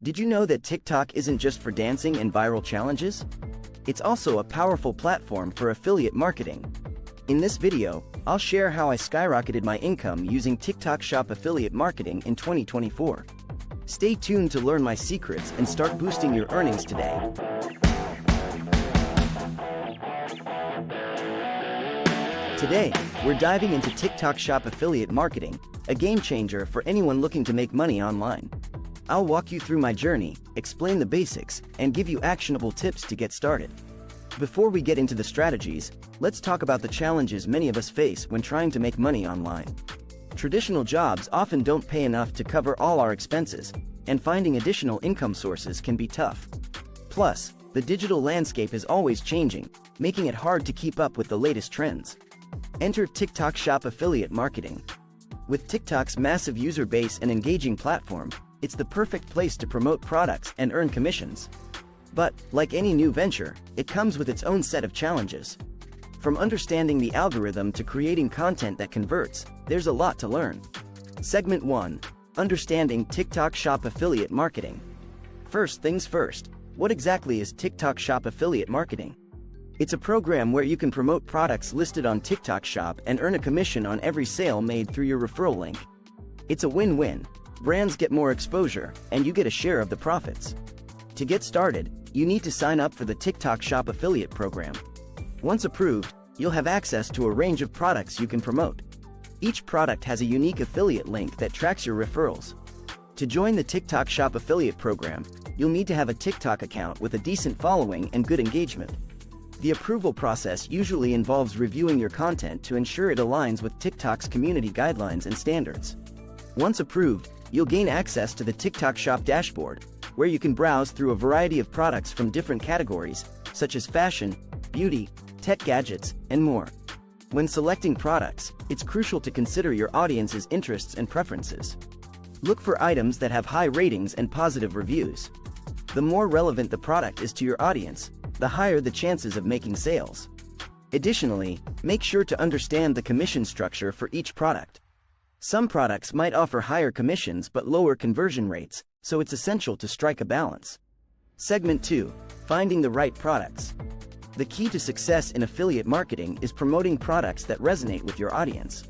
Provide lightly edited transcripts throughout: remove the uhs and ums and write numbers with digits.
Did you know that TikTok isn't just for dancing and viral challenges? It's also a powerful platform for affiliate marketing. In this video, I'll share how I skyrocketed my income using TikTok Shop affiliate marketing in 2024. Stay tuned to learn my secrets and start boosting your earnings today. Today, we're diving into TikTok Shop affiliate marketing, a game changer for anyone looking to make money online. I'll walk you through my journey, explain the basics, and give you actionable tips to get started. Before we get into the strategies, let's talk about the challenges many of us face when trying to make money online. Traditional jobs often don't pay enough to cover all our expenses, and finding additional income sources can be tough. Plus, the digital landscape is always changing, making it hard to keep up with the latest trends. Enter TikTok Shop affiliate marketing. With TikTok's massive user base and engaging platform, it's the perfect place to promote products and earn commissions. But, like any new venture, it comes with its own set of challenges. From understanding the algorithm to creating content that converts, there's a lot to learn. Segment 1. Understanding TikTok Shop affiliate marketing. First things first, what exactly is TikTok Shop affiliate marketing? It's a program where you can promote products listed on TikTok Shop and earn a commission on every sale made through your referral link. It's a win-win. Brands get more exposure, and you get a share of the profits. To get started, you need to sign up for the TikTok Shop affiliate program. Once approved, you'll have access to a range of products you can promote. Each product has a unique affiliate link that tracks your referrals. To join the TikTok Shop affiliate program, you'll need to have a TikTok account with a decent following and good engagement. The approval process usually involves reviewing your content to ensure it aligns with TikTok's community guidelines and standards. Once approved, you'll gain access to the TikTok Shop dashboard, where you can browse through a variety of products from different categories, such as fashion, beauty, tech gadgets, and more. When selecting products, it's crucial to consider your audience's interests and preferences. Look for items that have high ratings and positive reviews. The more relevant the product is to your audience, the higher the chances of making sales. Additionally, make sure to understand the commission structure for each product. Some products might offer higher commissions but lower conversion rates, so it's essential to strike a balance. Segment 2. Finding the right products. The key to success in affiliate marketing is promoting products that resonate with your audience.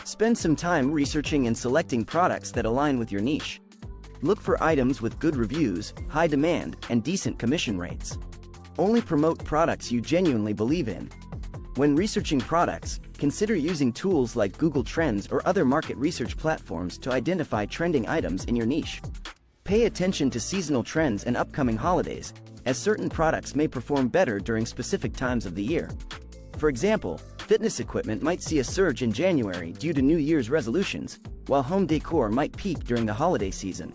Spend some time researching and selecting products that align with your niche. Look for items with good reviews, high demand, and decent commission rates. Only promote products you genuinely believe in. When researching products, consider using tools like Google Trends or other market research platforms to identify trending items in your niche. Pay attention to seasonal trends and upcoming holidays, as certain products may perform better during specific times of the year. For example, fitness equipment might see a surge in January due to New Year's resolutions, while home decor might peak during the holiday season.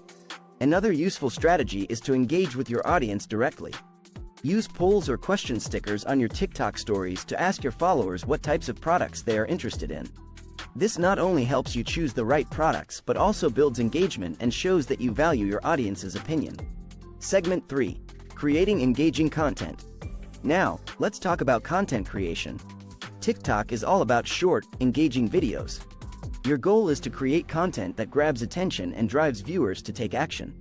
Another useful strategy is to engage with your audience directly. Use polls or question stickers on your TikTok stories to ask your followers what types of products they are interested in. This not only helps you choose the right products but also builds engagement and shows that you value your audience's opinion. Segment 3. Creating engaging content. Now, let's talk about content creation. TikTok is all about short, engaging videos. Your goal is to create content that grabs attention and drives viewers to take action.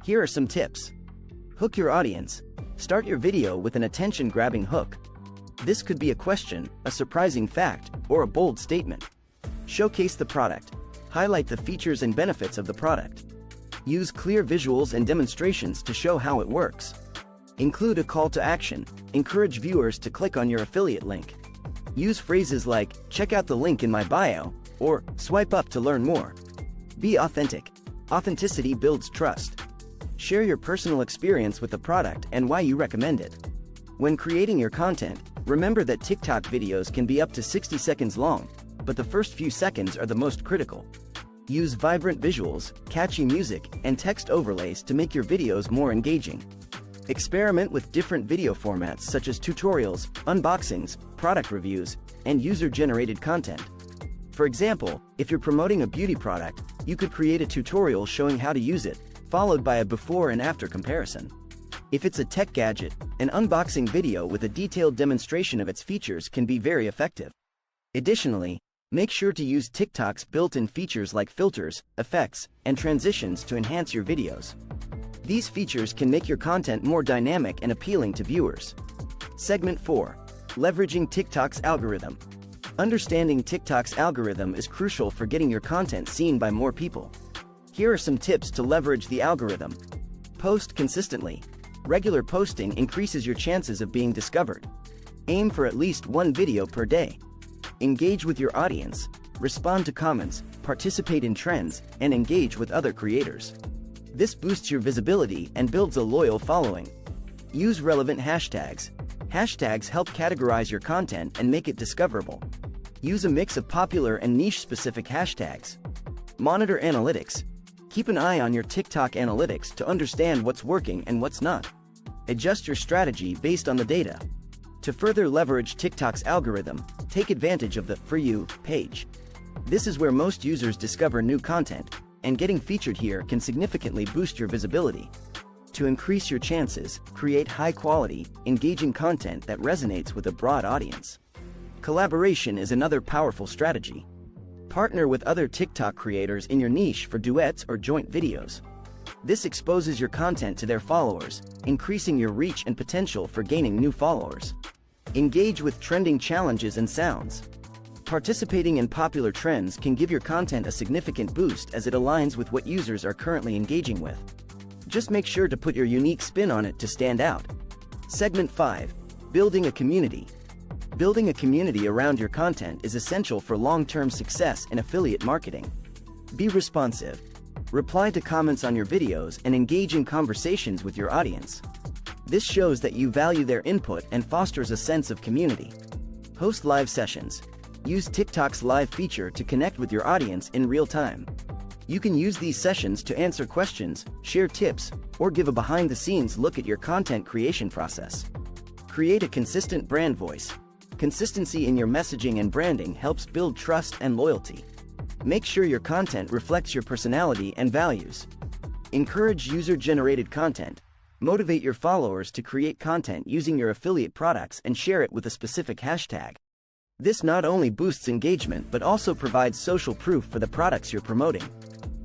Here are some tips. Hook your audience. Start your video with an attention-grabbing hook. This could be a question, a surprising fact, or a bold statement. Showcase the product. Highlight the features and benefits of the product. Use clear visuals and demonstrations to show how it works. Include a call to action. Encourage viewers to click on your affiliate link. Use phrases like, "Check out the link in my bio," or "Swipe up to learn more." Be authentic. Authenticity builds trust. Share your personal experience with the product and why you recommend it. When creating your content, remember that TikTok videos can be up to 60 seconds long, but the first few seconds are the most critical. Use vibrant visuals, catchy music, and text overlays to make your videos more engaging. Experiment with different video formats such as tutorials, unboxings, product reviews, and user-generated content. For example, if you're promoting a beauty product, you could create a tutorial showing how to use it, followed by a before and after comparison. If it's a tech gadget, an unboxing video with a detailed demonstration of its features can be very effective. Additionally, make sure to use TikTok's built-in features like filters, effects, and transitions to enhance your videos. These features can make your content more dynamic and appealing to viewers. Segment 4. Leveraging TikTok's algorithm. Understanding TikTok's algorithm is crucial for getting your content seen by more people. Here are some tips to leverage the algorithm. Post consistently. Regular posting increases your chances of being discovered. Aim for at least one video per day. Engage with your audience. Respond to comments, participate in trends, and engage with other creators. This boosts your visibility and builds a loyal following. Use relevant hashtags. Hashtags help categorize your content and make it discoverable. Use a mix of popular and niche-specific hashtags. Monitor analytics. Keep an eye on your TikTok analytics to understand what's working and what's not. Adjust your strategy based on the data. To further leverage TikTok's algorithm, take advantage of the For You page. This is where most users discover new content, and getting featured here can significantly boost your visibility. To increase your chances, create high-quality, engaging content that resonates with a broad audience. Collaboration is another powerful strategy. Partner with other TikTok creators in your niche for duets or joint videos. This exposes your content to their followers, increasing your reach and potential for gaining new followers. Engage with trending challenges and sounds. Participating in popular trends can give your content a significant boost as it aligns with what users are currently engaging with. Just make sure to put your unique spin on it to stand out. Segment 5. Building a community. Building a community around your content is essential for long-term success in affiliate marketing. Be responsive. Reply to comments on your videos and engage in conversations with your audience. This shows that you value their input and fosters a sense of community. Host live sessions. Use TikTok's live feature to connect with your audience in real time. You can use these sessions to answer questions, share tips, or give a behind-the-scenes look at your content creation process. Create a consistent brand voice. Consistency in your messaging and branding helps build trust and loyalty. Make sure your content reflects your personality and values. Encourage user-generated content. Motivate your followers to create content using your affiliate products and share it with a specific hashtag. This not only boosts engagement but also provides social proof for the products you're promoting.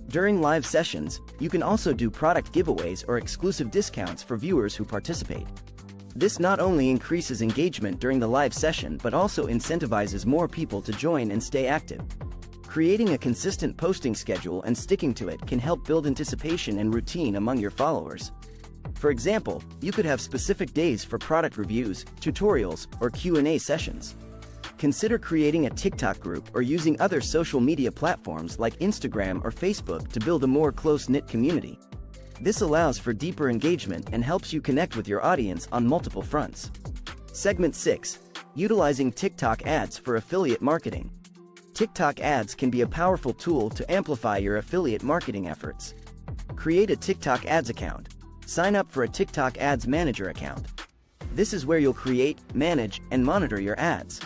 During live sessions, you can also do product giveaways or exclusive discounts for viewers who participate. This not only increases engagement during the live session but also incentivizes more people to join and stay active. Creating a consistent posting schedule and sticking to it can help build anticipation and routine among your followers. For example, you could have specific days for product reviews, tutorials, or Q&A sessions. Consider creating a TikTok group or using other social media platforms like Instagram or Facebook to build a more close-knit community. This allows for deeper engagement and helps you connect with your audience on multiple fronts. Segment 6. Utilizing TikTok ads for affiliate marketing. TikTok ads can be a powerful tool to amplify your affiliate marketing efforts. Create a TikTok ads account. Sign up for a TikTok Ads Manager account. This is where you'll create, manage, and monitor your ads.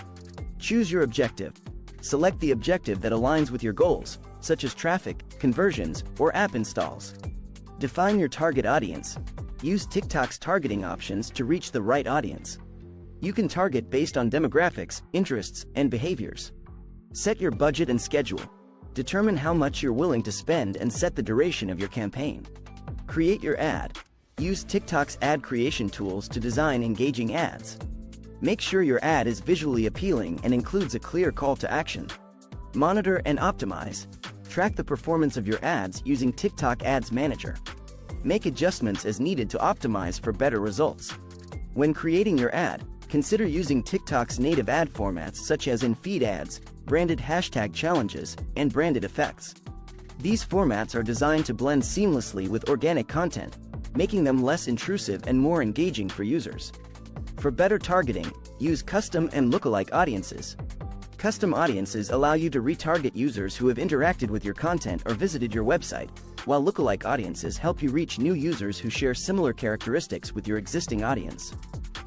Choose your objective. Select the objective that aligns with your goals, such as traffic, conversions, or app installs. Define your target audience. Use TikTok's targeting options to reach the right audience. You can target based on demographics, interests, and behaviors. Set your budget and schedule. Determine how much you're willing to spend and set the duration of your campaign. Create your ad. Use TikTok's ad creation tools to design engaging ads. Make sure your ad is visually appealing and includes a clear call to action. Monitor and optimize. Track the performance of your ads using TikTok Ads Manager. Make adjustments as needed to optimize for better results. When creating your ad, consider using TikTok's native ad formats such as in-feed ads, branded hashtag challenges, and branded effects. These formats are designed to blend seamlessly with organic content, making them less intrusive and more engaging for users. For better targeting, use custom and lookalike audiences. Custom audiences allow you to retarget users who have interacted with your content or visited your website, while lookalike audiences help you reach new users who share similar characteristics with your existing audience.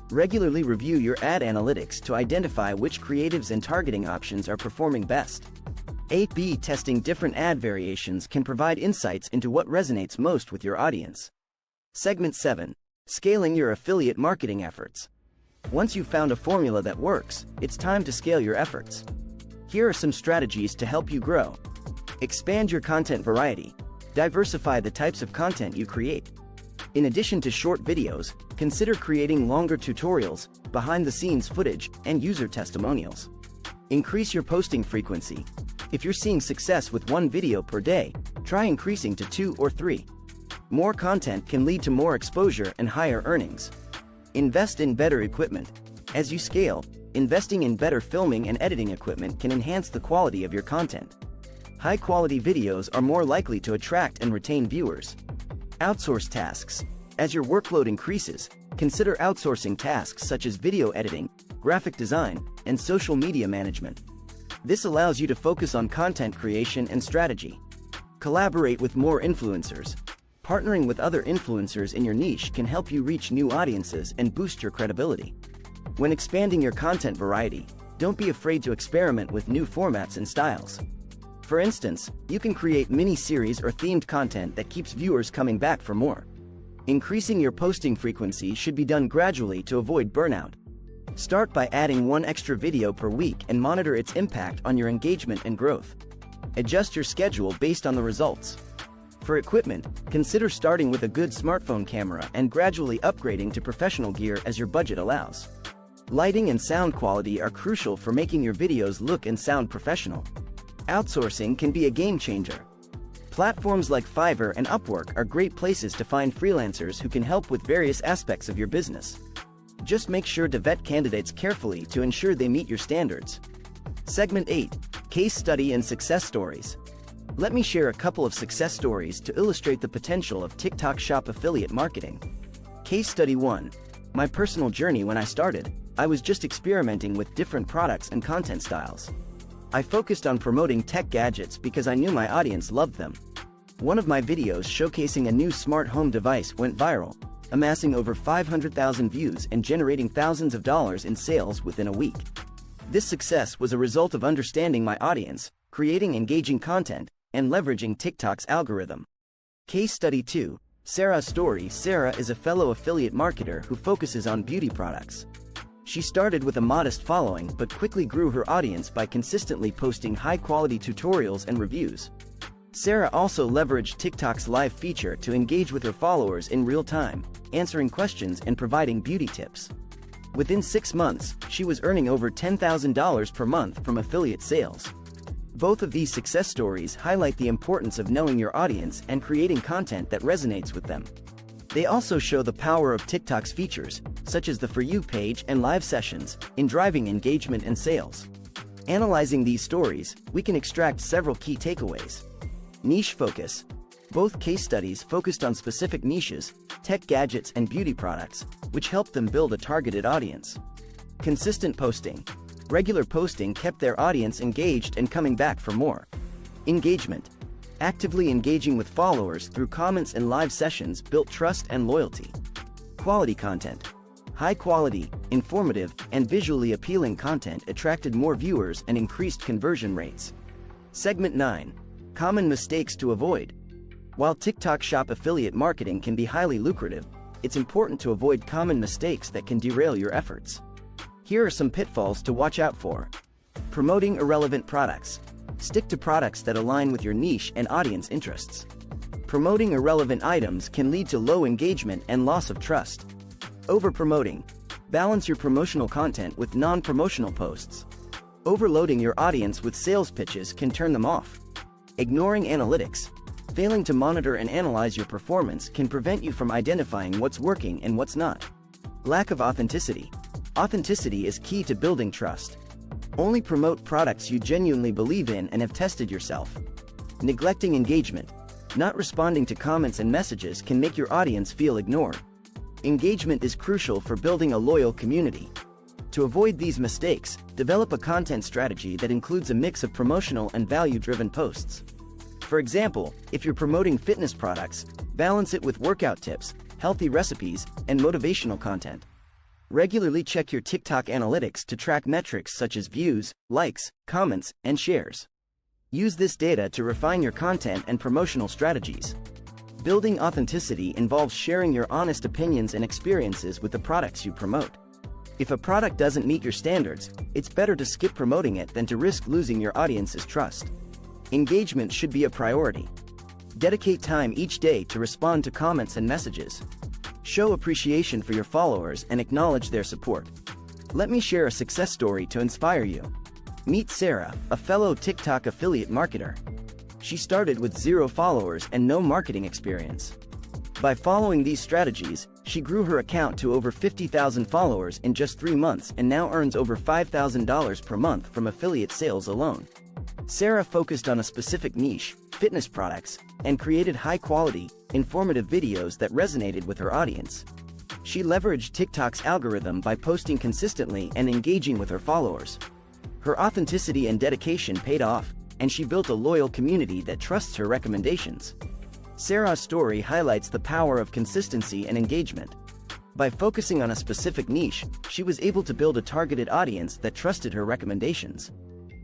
Regularly review your ad analytics to identify which creatives and targeting options are performing best. A/B testing different ad variations can provide insights into what resonates most with your audience. Segment 7. Scaling your affiliate marketing efforts. Once you've found a formula that works, it's time to scale your efforts. Here are some strategies to help you grow. Expand your content variety. Diversify the types of content you create. In addition to short videos, consider creating longer tutorials, behind-the-scenes footage, and user testimonials. Increase your posting frequency. If you're seeing success with one video per day, try increasing to 2 or 3. More content can lead to more exposure and higher earnings. Invest in better equipment. As you scale, investing in better filming and editing equipment can enhance the quality of your content. High-quality videos are more likely to attract and retain viewers. Outsource tasks. As your workload increases, consider outsourcing tasks such as video editing, graphic design, and social media management. This allows you to focus on content creation and strategy. Collaborate with more influencers. Partnering with other influencers in your niche can help you reach new audiences and boost your credibility. When expanding your content variety, don't be afraid to experiment with new formats and styles. For instance, you can create mini-series or themed content that keeps viewers coming back for more. Increasing your posting frequency should be done gradually to avoid burnout. Start by adding one extra video per week and monitor its impact on your engagement and growth. Adjust your schedule based on the results. For equipment, consider starting with a good smartphone camera and gradually upgrading to professional gear as your budget allows. Lighting and sound quality are crucial for making your videos look and sound professional. Outsourcing can be a game changer. Platforms like Fiverr and Upwork are great places to find freelancers who can help with various aspects of your business. Just make sure to vet candidates carefully to ensure they meet your standards. Segment 8. Case Study and Success Stories. Let me share a couple of success stories to illustrate the potential of TikTok Shop affiliate marketing. Case Study 1. My personal journey. When I started, I was just experimenting with different products and content styles. I focused on promoting tech gadgets because I knew my audience loved them. One of my videos showcasing a new smart home device went viral, amassing over 500,000 views and generating thousands of dollars in sales within a week. This success was a result of understanding my audience, creating engaging content, and leveraging TikTok's algorithm. Case Study 2. Sarah's story. Sarah is a fellow affiliate marketer who focuses on beauty products. She started with a modest following but quickly grew her audience by consistently posting high-quality tutorials and reviews. Sarah also leveraged TikTok's live feature to engage with her followers in real time, answering questions and providing beauty tips. Within 6 months, she was earning over $10,000 per month from affiliate sales. Both of these success stories highlight the importance of knowing your audience and creating content that resonates with them. They also show the power of TikTok's features, such as the For You page and live sessions, in driving engagement and sales. Analyzing these stories, we can extract several key takeaways. Niche focus. Both case studies focused on specific niches, tech gadgets and beauty products, which helped them build a targeted audience. Consistent posting. Regular posting kept their audience engaged and coming back for more. Engagement. Actively engaging with followers through comments and live sessions built trust and loyalty. Quality content. High quality, informative, and visually appealing content attracted more viewers and increased conversion rates. Segment 9. Common mistakes to avoid. While TikTok Shop affiliate marketing can be highly lucrative, it's important to avoid common mistakes that can derail your efforts. Here are some pitfalls to watch out for. Promoting irrelevant products. Stick to products that align with your niche and audience interests. Promoting irrelevant items can lead to low engagement and loss of trust. Over-promoting. Balance your promotional content with non-promotional posts. Overloading your audience with sales pitches can turn them off. Ignoring analytics. Failing to monitor and analyze your performance can prevent you from identifying what's working and what's not. Lack of authenticity. Authenticity is key to building trust. Only promote products you genuinely believe in and have tested yourself. Neglecting engagement. Not responding to comments and messages can make your audience feel ignored. Engagement is crucial for building a loyal community. To avoid these mistakes, develop a content strategy that includes a mix of promotional and value-driven posts. For example, if you're promoting fitness products, balance it with workout tips, healthy recipes, and motivational content. Regularly check your TikTok analytics to track metrics such as views, likes, comments, and shares. Use this data to refine your content and promotional strategies. Building authenticity involves sharing your honest opinions and experiences with the products you promote. If a product doesn't meet your standards, it's better to skip promoting it than to risk losing your audience's trust. Engagement should be a priority. Dedicate time each day to respond to comments and messages. Show appreciation for your followers and acknowledge their support. Let me share a success story to inspire you. Meet Sarah, a fellow TikTok affiliate marketer. She started with 0 followers and no marketing experience. By following these strategies, she grew her account to over 50,000 followers in just 3 months and now earns over $5,000 per month from affiliate sales alone. Sarah focused on a specific niche, fitness products, and created high-quality, informative videos that resonated with her audience. She leveraged TikTok's algorithm by posting consistently and engaging with her followers. Her authenticity and dedication paid off, and she built a loyal community that trusts her recommendations. Sarah's story highlights the power of consistency and engagement. By focusing on a specific niche, she was able to build a targeted audience that trusted her recommendations.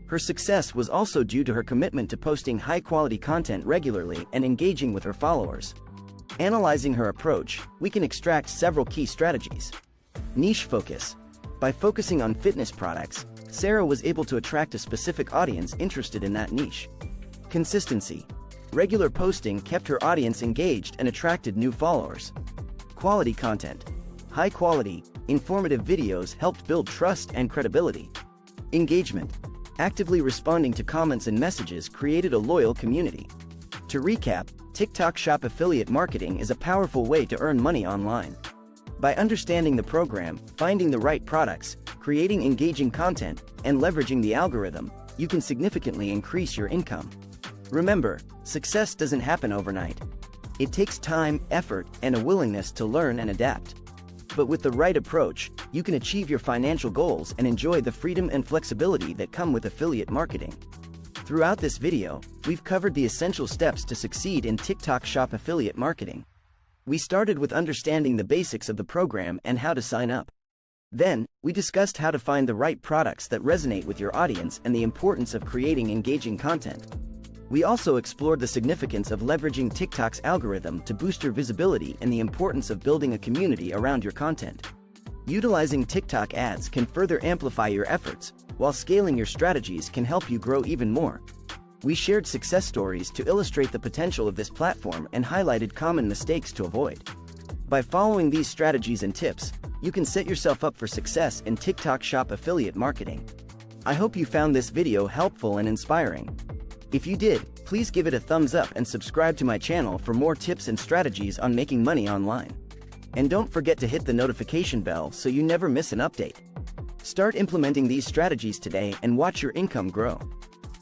Her success was also due to her commitment to posting high-quality content regularly and engaging with her followers. Analyzing her approach, we can extract several key strategies. Niche focus. By focusing on fitness products, Sarah was able to attract a specific audience interested in that niche. Consistency. Regular posting kept her audience engaged and attracted new followers. Quality content. High-quality, informative videos helped build trust and credibility. Engagement. Actively responding to comments and messages created a loyal community. To recap, TikTok Shop affiliate marketing is a powerful way to earn money online. By understanding the program, finding the right products, creating engaging content, and leveraging the algorithm, you can significantly increase your income. Remember, success doesn't happen overnight. It takes time, effort, and a willingness to learn and adapt. But with the right approach, you can achieve your financial goals and enjoy the freedom and flexibility that come with affiliate marketing. Throughout this video, we've covered the essential steps to succeed in TikTok Shop affiliate marketing. We started with understanding the basics of the program and how to sign up. Then, we discussed how to find the right products that resonate with your audience and the importance of creating engaging content. We also explored the significance of leveraging TikTok's algorithm to boost your visibility and the importance of building a community around your content. Utilizing TikTok ads can further amplify your efforts, while scaling your strategies can help you grow even more. We shared success stories to illustrate the potential of this platform and highlighted common mistakes to avoid. By following these strategies and tips, you can set yourself up for success in TikTok Shop affiliate marketing. I hope you found this video helpful and inspiring. If you did, please give it a thumbs up and subscribe to my channel for more tips and strategies on making money online. And don't forget to hit the notification bell so you never miss an update. Start implementing these strategies today and watch your income grow.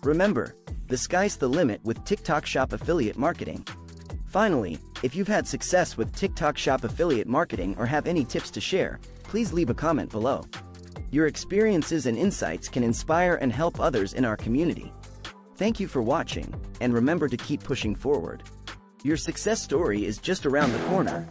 Remember, the sky's the limit with TikTok Shop affiliate marketing. Finally, if you've had success with TikTok Shop affiliate marketing or have any tips to share, please leave a comment below. Your experiences and insights can inspire and help others in our community. Thank you for watching, and remember to keep pushing forward. Your success story is just around the corner.